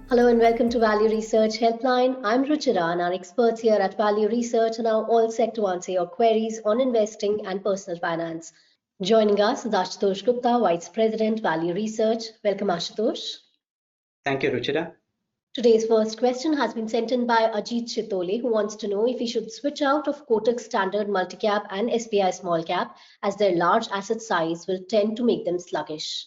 Hello and welcome to Value Research Helpline. I'm Ruchira and our experts here at Value Research are now all set to answer your queries on investing and personal finance. Joining us is Ashutosh Gupta, Vice President, Value Research. Welcome, Ashutosh. Thank you, Ruchira. Today's first question has been sent in by Ajit Chitole, who wants to know if he should switch out of Kotak Standard Multicap and SBI Small Cap, as their large asset size will tend to make them sluggish.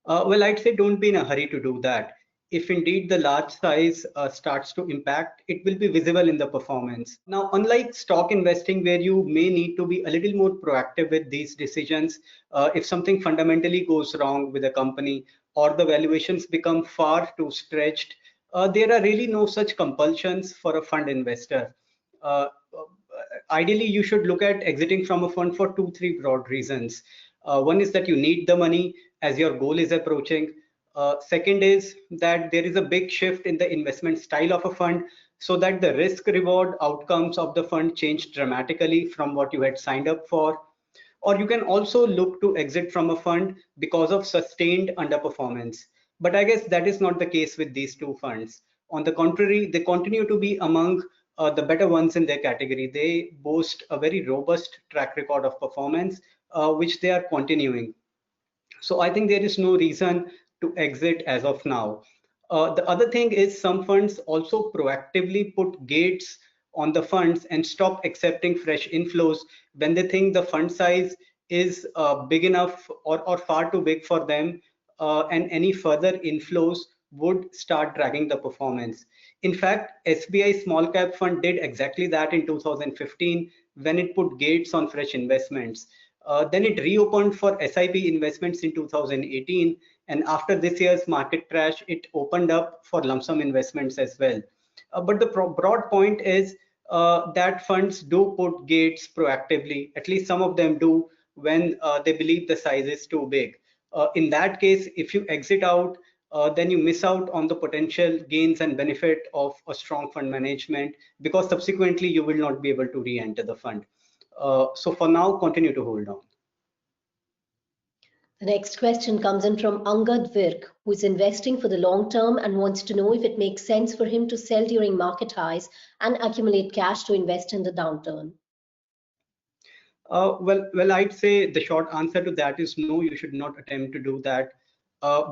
Well, I'd say don't be in a hurry to do that. If indeed the large size starts to impact, it will be visible in the performance. Now, unlike stock investing, where you may need to be a little more proactive with these decisions, if something fundamentally goes wrong with a company or the valuations become far too stretched, there are really no such compulsions for a fund investor. Ideally, you should look at exiting from a fund for 2-3 broad reasons. One is that you need the money as your goal is approaching. Second is that there is a big shift in the investment style of a fund, so that the risk reward outcomes of the fund change dramatically from what you had signed up for. Or you can also look to exit from a fund because of sustained underperformance. But I guess that is not the case with these two funds. On the contrary, they continue to be among the better ones in their category. They boast a very robust track record of performance, which they are continuing. So I think there is no reason to exit as of now. The other thing is some funds also proactively put gates on the funds and stop accepting fresh inflows when they think the fund size is big enough or far too big for them, and any further inflows would start dragging the performance. In fact, SBI Small Cap Fund did exactly that in 2015 when it put gates on fresh investments. Then it reopened for SIP investments in 2018, and after this year's market crash, it opened up for lump sum investments as well. But the broad point is that funds do put gates proactively, at least some of them do, when they believe the size is too big. In that case, if you exit out, then you miss out on the potential gains and benefit of a strong fund management, because subsequently you will not be able to re-enter the fund. So for now, continue to hold on. The next question comes in from Angad Virk, who is investing for the long term and wants to know if it makes sense for him to sell during market highs and accumulate cash to invest in the downturn. Well, I'd say the short answer to that is no, you should not attempt to do that,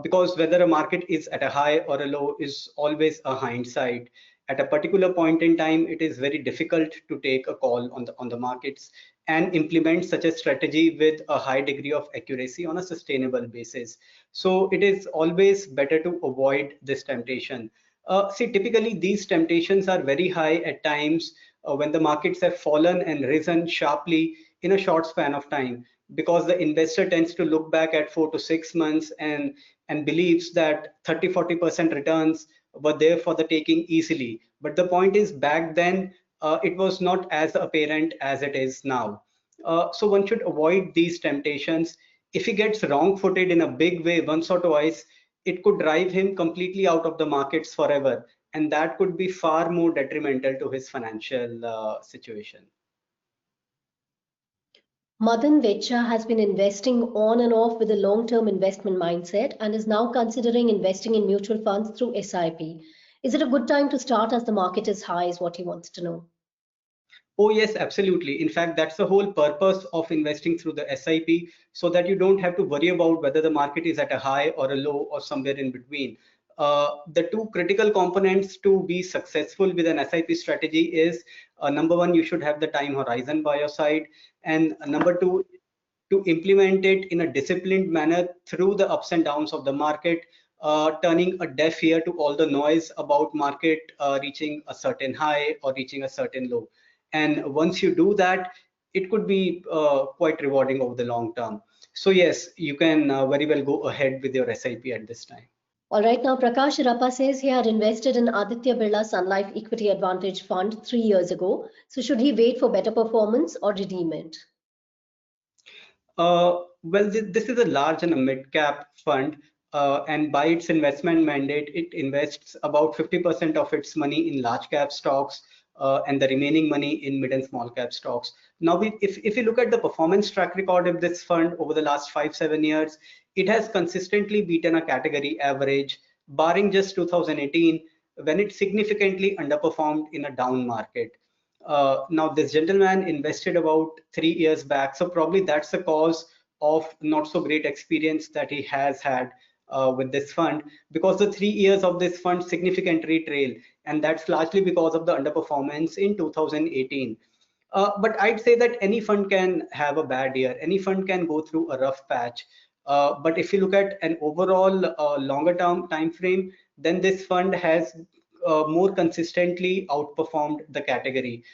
because whether a market is at a high or a low is always a hindsight. At a particular point in time, it is very difficult to take a call on the markets and implement such a strategy with a high degree of accuracy on a sustainable basis. So it is always better to avoid this temptation. See, typically these temptations are very high at times when the markets have fallen and risen sharply in a short span of time, because the investor tends to look back at 4 to 6 months and believes that 30-40% returns were there for the taking easily. But the point is, back then it was not as apparent as it is now. So one should avoid these temptations. If he gets wrong footed in a big way once or twice, it could drive him completely out of the markets forever, and that could be far more detrimental to his financial situation. Madan Vecha has been investing on and off with a long-term investment mindset and is now considering investing in mutual funds through SIP. Is it a good time to start as the market is high, is what he wants to know. Oh yes, absolutely. In fact, that's the whole purpose of investing through the SIP, so that you don't have to worry about whether the market is at a high or a low or somewhere in between. The two critical components to be successful with an SIP strategy is, number one, you should have the time horizon by your side, and number two, to implement it in a disciplined manner through the ups and downs of the market, turning a deaf ear to all the noise about market reaching a certain high or reaching a certain low. And once you do that, it could be quite rewarding over the long term. So yes, you can very well go ahead with your SIP at this time. All right, now Prakash Rappa says he had invested in Aditya Birla Sun Life Equity Advantage Fund 3 years ago. So should he wait for better performance or redeem it? Well, this is a large and a mid-cap fund, and by its investment mandate, it invests about 50% of its money in large cap stocks, and the remaining money in mid and small cap stocks. Now, if you look at the performance track record of this fund over the last 5-7 years, it has consistently beaten a category average barring just 2018 when it significantly underperformed in a down market. Now, this gentleman invested about 3 years back, so probably that's the cause of not so great experience that he has had with this fund, because the 3 years of this fund significantly trail, and that's largely because of the underperformance in 2018. But I'd say that any fund can have a bad year, any fund can go through a rough patch. But if you look at an overall longer term time frame, then this fund has more consistently outperformed the category.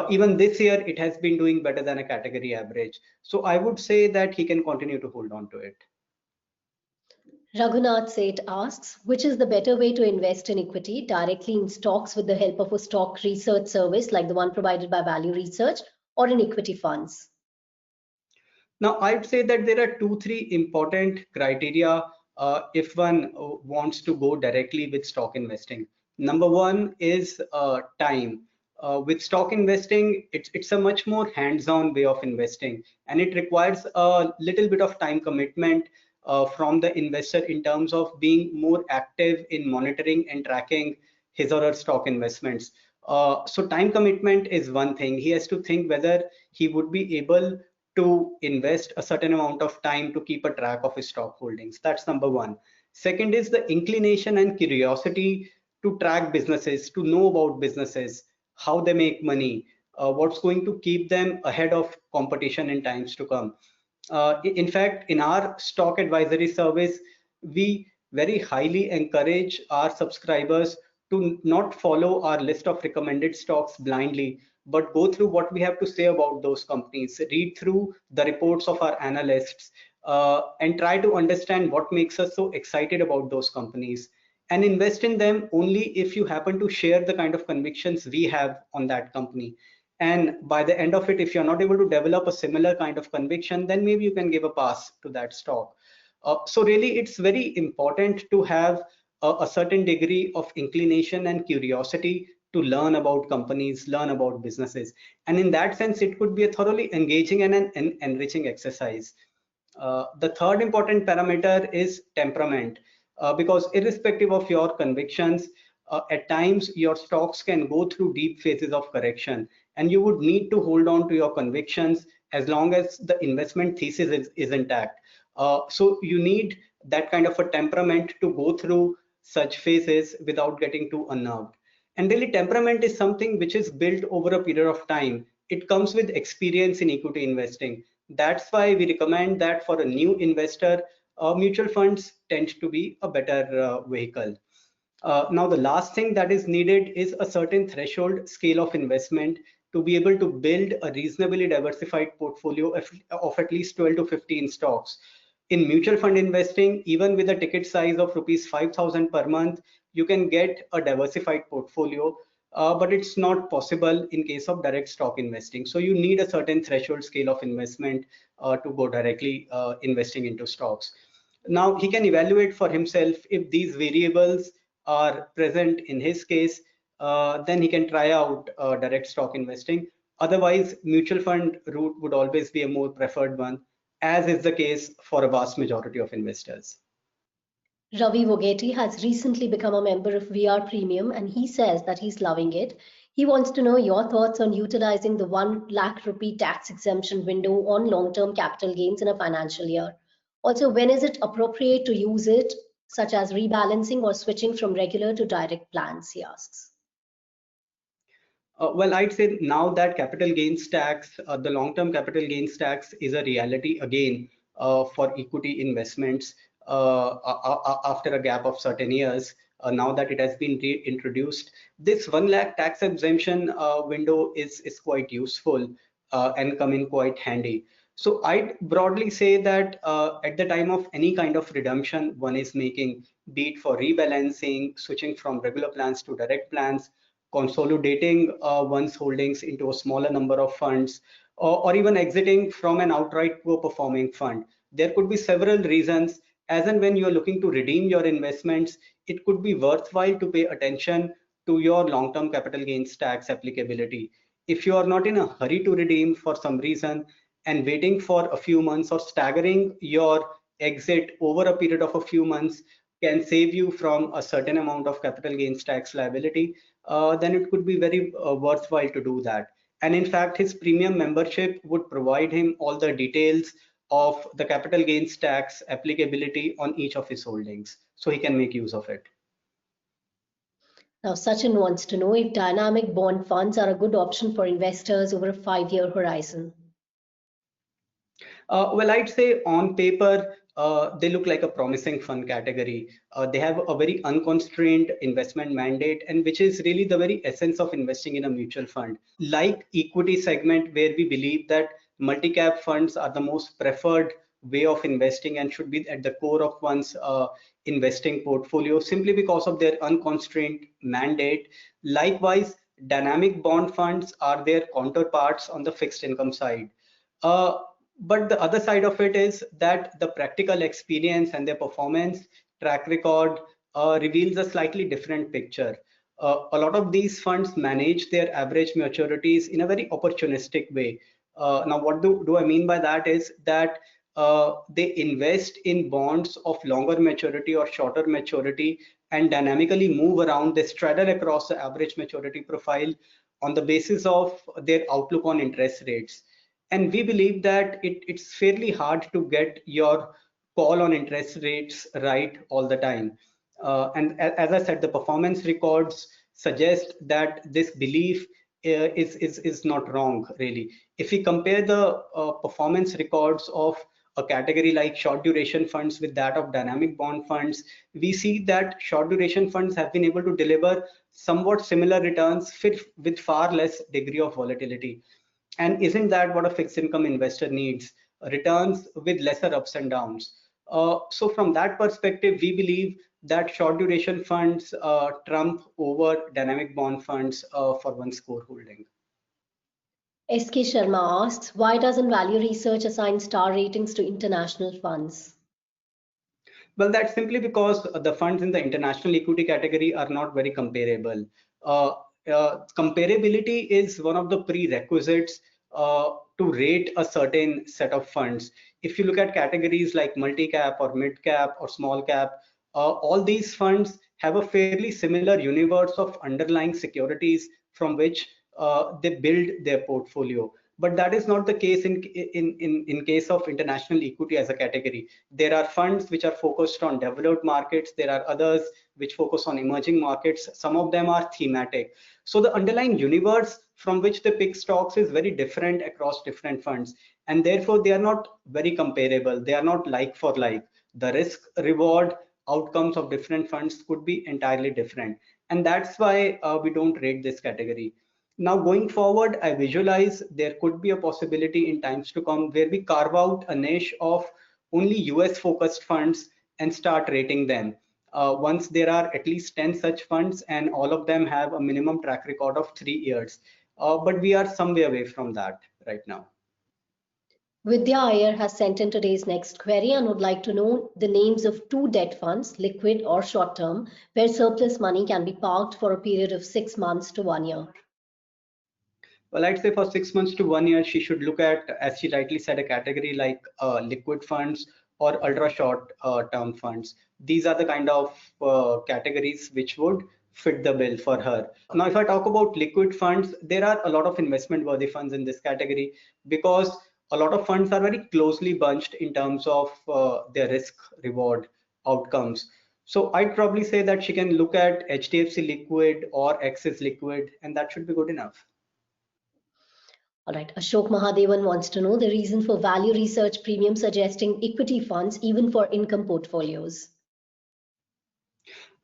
Even this year, it has been doing better than a category average. So I would say that he can continue to hold on to it. Raghunath Seth asks, which is the better way to invest in equity, directly in stocks with the help of a stock research service like the one provided by Value Research, or in equity funds? Now, I'd say that there are 2, 3 important criteria if one wants to go directly with stock investing. Number one is time. With stock investing, it's a much more hands-on way of investing, and it requires a little bit of time commitment from the investor in terms of being more active in monitoring and tracking his or her stock investments. So time commitment is one thing. He has to think whether he would be able to invest a certain amount of time to keep a track of his stock holdings. That's number one. Second is the inclination and curiosity to track businesses, to know about businesses, how they make money, what's going to keep them ahead of competition in times to come. In fact, in our stock advisory service, we very highly encourage our subscribers to not follow our list of recommended stocks blindly, but go through what we have to say about those companies, read through the reports of our analysts, and try to understand what makes us so excited about those companies, and invest in them only if you happen to share the kind of convictions we have on that company. And by the end of it, if you're not able to develop a similar kind of conviction, then maybe you can give a pass to that stock. So really, it's very important to have a certain degree of inclination and curiosity to learn about companies, learn about businesses. And in that sense, it could be a thoroughly engaging and an enriching exercise. The third important parameter is temperament, because irrespective of your convictions, at times your stocks can go through deep phases of correction, and you would need to hold on to your convictions as long as the investment thesis is intact. So you need that kind of a temperament to go through such phases without getting too unnerved. And really, temperament is something which is built over a period of time. It comes with experience in equity investing. That's why we recommend that for a new investor, mutual funds tend to be a better vehicle. Now, the last thing that is needed is a certain threshold scale of investment to be able to build a reasonably diversified portfolio of at least 12 to 15 stocks. In mutual fund investing, even with a ticket size of rupees 5,000 per month, you can get a diversified portfolio, but it's not possible in case of direct stock investing. So you need a certain threshold scale of investment to go directly investing into stocks. Now, he can evaluate for himself if these variables are present in his case, then he can try out direct stock investing. Otherwise, mutual fund route would always be a more preferred one, as is the case for a vast majority of investors. Ravi Vogeti has recently become a member of VR Premium, and he says that he's loving it. He wants to know your thoughts on utilizing the 1 lakh rupee tax exemption window on long-term capital gains in a financial year. Also, when is it appropriate to use it, such as rebalancing or switching from regular to direct plans, he asks. Well, I'd say now that capital gains tax, the long-term capital gains tax is a reality again for equity investments after a gap of certain years. Now that it has been reintroduced, this 1 lakh tax exemption window is quite useful and come in quite handy. So I'd broadly say that at the time of any kind of redemption one is making, be it for rebalancing, switching from regular plans to direct plans, consolidating one's holdings into a smaller number of funds, or even exiting from an outright poor performing fund. There could be several reasons. As and when you're looking to redeem your investments, it could be worthwhile to pay attention to your long-term capital gains tax applicability. If you are not in a hurry to redeem for some reason and waiting for a few months or staggering your exit over a period of a few months, can save you from a certain amount of capital gains tax liability, then it could be very worthwhile to do that. And in fact, his premium membership would provide him all the details of the capital gains tax applicability on each of his holdings, so he can make use of it. Now, Sachin wants to know if dynamic bond funds are a good option for investors over a 5-year horizon. Well, I'd say on paper, they look like a promising fund category. They have a very unconstrained investment mandate, and which is really the very essence of investing in a mutual fund. Like equity segment, where we believe that multi-cap funds are the most preferred way of investing and should be at the core of one's investing portfolio, simply because of their unconstrained mandate. Likewise, dynamic bond funds are their counterparts on the fixed income side. Uh, but the other side of it is that the practical experience and their performance track record reveals a slightly different picture. A lot of these funds manage their average maturities in a very opportunistic way. Now, what do I mean by that is that they invest in bonds of longer maturity or shorter maturity and dynamically move around. They straddle across the average maturity profile on the basis of their outlook on interest rates. And we believe that it's fairly hard to get your call on interest rates right all the time. And as I said, the performance records suggest that this belief is not wrong, really. If we compare the performance records of a category like short duration funds with that of dynamic bond funds, we see that short duration funds have been able to deliver somewhat similar returns with far less degree of volatility. And isn't that what a fixed income investor needs? Returns with lesser ups and downs. So from that perspective, we believe that short duration funds trump over dynamic bond funds for one's core holding. SK Sharma asks, why doesn't Value Research assign star ratings to international funds? Well, that's simply because the funds in the international equity category are not very comparable. Uh, Comparability is one of the prerequisites to rate a certain set of funds. If you look at categories like multi-cap or mid-cap or small cap, all these funds have a fairly similar universe of underlying securities from which they build their portfolio. But that is not the case in case of international equity as a category. There are funds which are focused on developed markets. There are others which focus on emerging markets. Some of them are thematic. So the underlying universe from which they pick stocks is very different across different funds. And therefore, they are not very comparable. They are not like for like. The risk reward outcomes of different funds could be entirely different. And that's why we don't rate this category. Now, going forward, I visualize there could be a possibility in times to come where we carve out a niche of only US focused funds and start rating them. Once there are at least 10 such funds and all of them have a minimum track record of 3 years. But we are some way away from that right now. Vidya Iyer has sent in today's next query and would like to know the names of 2 debt funds, liquid or short term, where surplus money can be parked for a period of 6 months to 1 year. Well, I'd say for 6 months to 1 year, she should look at, as she rightly said, a category like liquid funds or ultra short term funds. These are the kind of categories which would fit the bill for her. Now, if I talk about liquid funds, there are a lot of investment worthy funds in this category because a lot of funds are very closely bunched in terms of their risk reward outcomes. So I'd probably say that she can look at HDFC Liquid or Axis Liquid, and that should be good enough. All right, Ashok Mahadevan wants to know the reason for Value Research Premium suggesting equity funds even for income portfolios.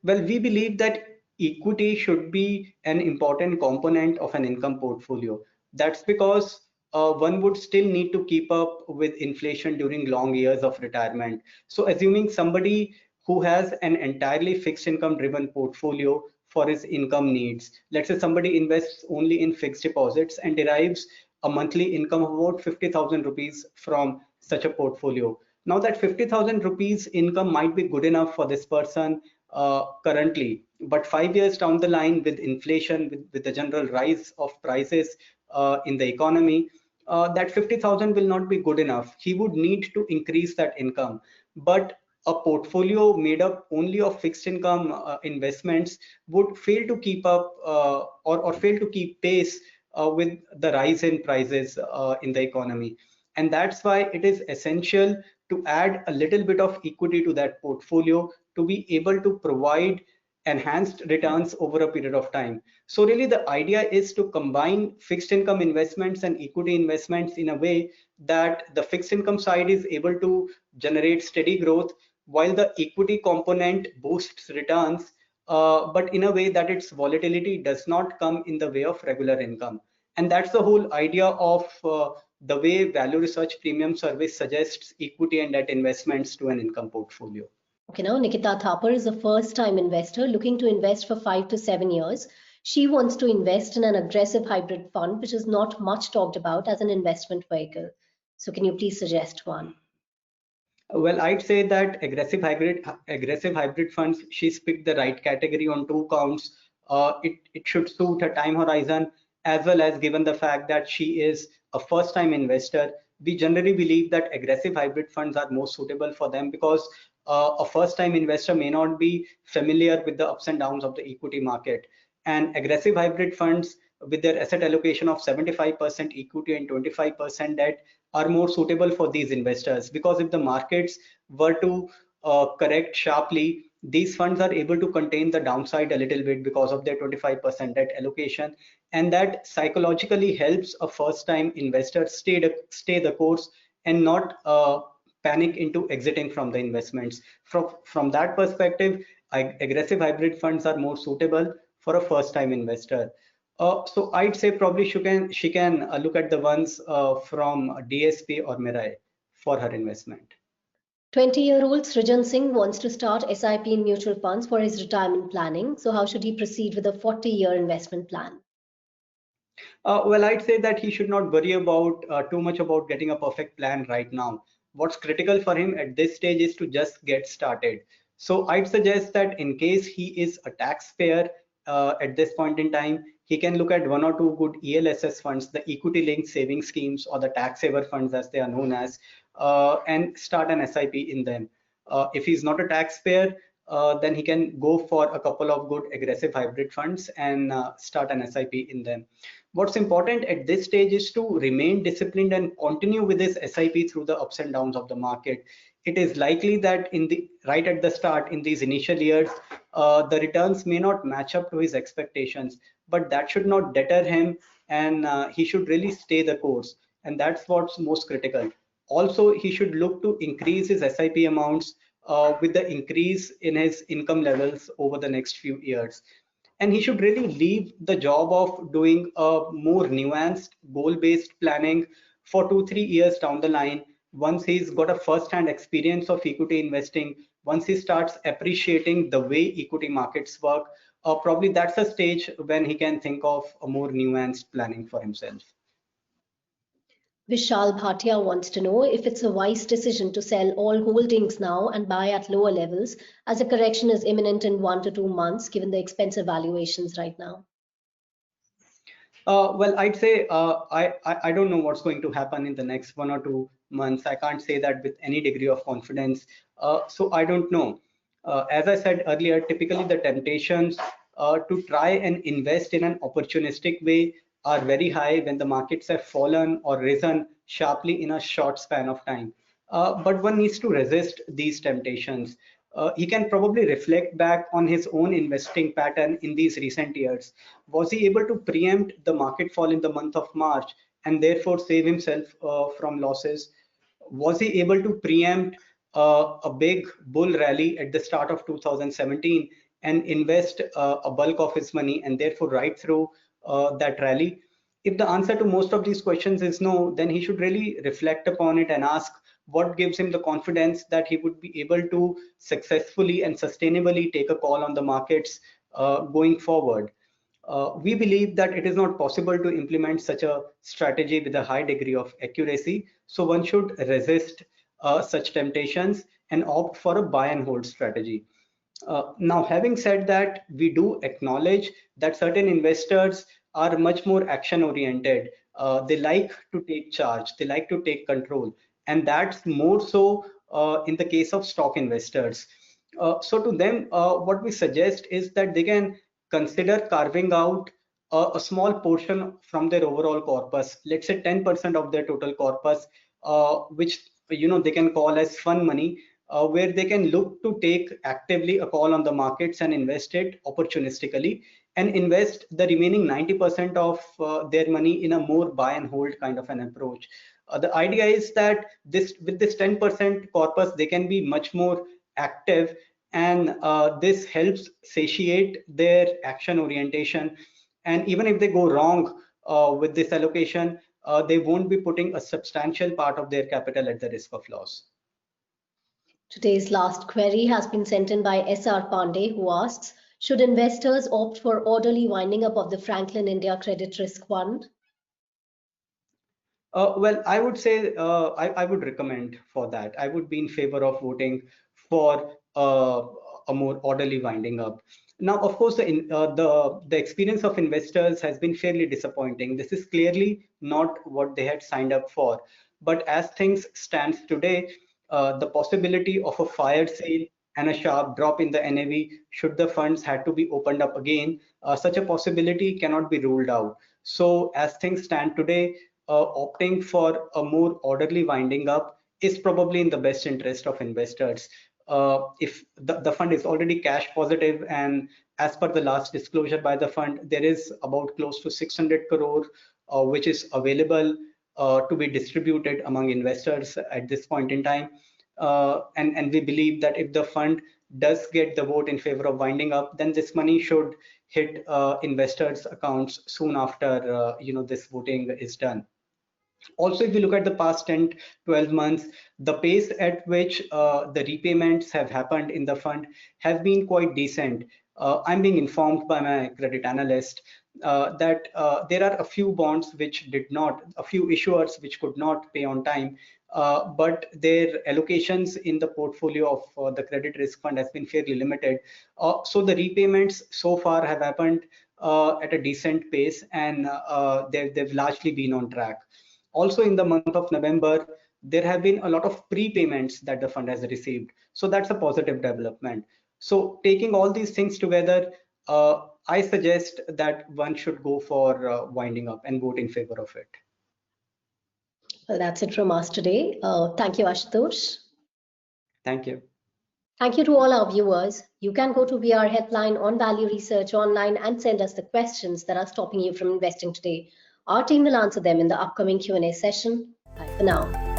Well, we believe that equity should be an important component of an income portfolio. That's because one would still need to keep up with inflation during long years of retirement. So assuming somebody who has an entirely fixed income driven portfolio for his income needs, let's say somebody invests only in fixed deposits and derives a monthly income of about 50,000 rupees from such a portfolio. Now that 50,000 rupees income might be good enough for this person currently, but 5 years down the line, with inflation, with the general rise of prices in the economy, that 50,000 will not be good enough. He would need to increase that income. But a portfolio made up only of fixed income investments would fail to keep up or fail to keep pace with the rise in prices in the economy. And that's why it is essential to add a little bit of equity to that portfolio to be able to provide enhanced returns over a period of time. So really the idea is to combine fixed income investments and equity investments in a way that the fixed income side is able to generate steady growth while the equity component boosts returns, but in a way that its volatility does not come in the way of regular income. And that's the whole idea of the way Value Research Premium Service suggests equity and debt investments to an income portfolio. Okay, now Nikita Thapar is a first-time investor looking to invest for 5 to 7 years. She wants to invest in an aggressive hybrid fund, which is not much talked about as an investment vehicle. So can you please suggest one? Well, I'd say that aggressive hybrid funds, she's picked the right category on two counts. It should suit her time horizon, as well as given the fact that she is a first-time investor. We generally believe that aggressive hybrid funds are more suitable for them because a first-time investor may not be familiar with the ups and downs of the equity market. And aggressive hybrid funds with their asset allocation of 75% equity and 25% debt are more suitable for these investors, because if the markets were to correct sharply, these funds are able to contain the downside a little bit because of their 25% debt allocation, and that psychologically helps a first time investor stay the course and not panic into exiting from the investments. From that perspective, aggressive hybrid funds are more suitable for a first time investor. So I'd say probably she can look at the ones from DSP or Mirai for her investment. 20-year-old Srijan Singh wants to start SIP in mutual funds for his retirement planning. So how should he proceed with a 40-year investment plan? Well, I'd say that he should not worry about too much about getting a perfect plan right now. What's critical for him at this stage is to just get started. So I'd suggest that in case he is a taxpayer at this point in time, he can look at one or two good ELSS funds, the equity linked saving schemes or the tax saver funds as they are known as, and start an SIP in them. If he's not a taxpayer, then he can go for a couple of good aggressive hybrid funds and start an SIP in them. What's important at this stage is to remain disciplined and continue with this SIP through the ups and downs of the market. It is likely that right at the start, in these initial years, the returns may not match up to his expectations, but that should not deter him, and he should really stay the course. And that's what's most critical. Also, he should look to increase his SIP amounts with the increase in his income levels over the next few years. And he should really leave the job of doing a more nuanced goal-based planning for 2 3 years down the line. Once he's got a first-hand experience of equity investing, once he starts appreciating the way equity markets work, probably that's a stage when he can think of a more nuanced planning for himself. Vishal Bhatia wants to know if it's a wise decision to sell all holdings now and buy at lower levels, as a correction is imminent in 1 to 2 months, given the expensive valuations right now. Well, I'd say I don't know what's going to happen in the next 1 or 2 months. I can't say that with any degree of confidence. So I don't know. As I said earlier, typically the temptations to try and invest in an opportunistic way are very high when the markets have fallen or risen sharply in a short span of time. But one needs to resist these temptations. He can probably reflect back on his own investing pattern in these recent years. Was he able to preempt the market fall in the month of March and therefore save himself from losses? Was he able to preempt a big bull rally at the start of 2017 and invest a bulk of his money and therefore ride through that rally? If the answer to most of these questions is no, then he should really reflect upon it and ask what gives him the confidence that he would be able to successfully and sustainably take a call on the markets going forward. We believe that it is not possible to implement such a strategy with a high degree of accuracy, so one should resist such temptations and opt for a buy and hold strategy. Now, having said that, we do acknowledge that certain investors are much more action oriented. They like to take charge, they like to take control, and that's more so in the case of stock investors. So to them, what we suggest is that they can consider carving out a small portion from their overall corpus, let's say 10% of their total corpus, which they can call as fund money, where they can look to take actively a call on the markets and invest it opportunistically, and invest the remaining 90% of their money in a more buy and hold kind of an approach. The idea is that with this 10% corpus, they can be much more active, and this helps satiate their action orientation. And even if they go wrong with this allocation, they won't be putting a substantial part of their capital at the risk of loss. Today's last query has been sent in by SR Pandey, who asks, should investors opt for orderly winding up of the Franklin India Credit Risk Fund? Well, I would say I would recommend for that. I would be in favor of voting for a more orderly winding up. Now, of course, the experience of investors has been fairly disappointing. This is clearly not what they had signed up for. But as things stands today, the possibility of a fire sale and a sharp drop in the NAV should the funds had to be opened up again, such a possibility cannot be ruled out. So as things stand today, opting for a more orderly winding up is probably in the best interest of investors. If the fund is already cash positive, and as per the last disclosure by the fund, there is about close to 600 crore which is available to be distributed among investors at this point in time. And we believe that if the fund does get the vote in favor of winding up, then this money should hit investors' accounts soon after this voting is done. Also, if you look at the past 10-12 months, the pace at which the repayments have happened in the fund have been quite decent. I'm being informed by my credit analyst that there are a few bonds which did not, a few issuers which could not pay on time, but their allocations in the portfolio of the credit risk fund has been fairly limited. So the repayments so far have happened at a decent pace, and they've largely been on track. Also, in the month of November, there have been a lot of prepayments that the fund has received. So that's a positive development. So taking all these things together, I suggest that one should go for winding up and vote in favor of it. Well, that's it from us today. Thank you, Ashutosh. Thank you. Thank you to all our viewers. You can go to VR Headline on Value Research online and send us the questions that are stopping you from investing today. Our team will answer them in the upcoming Q&A session. Bye for now.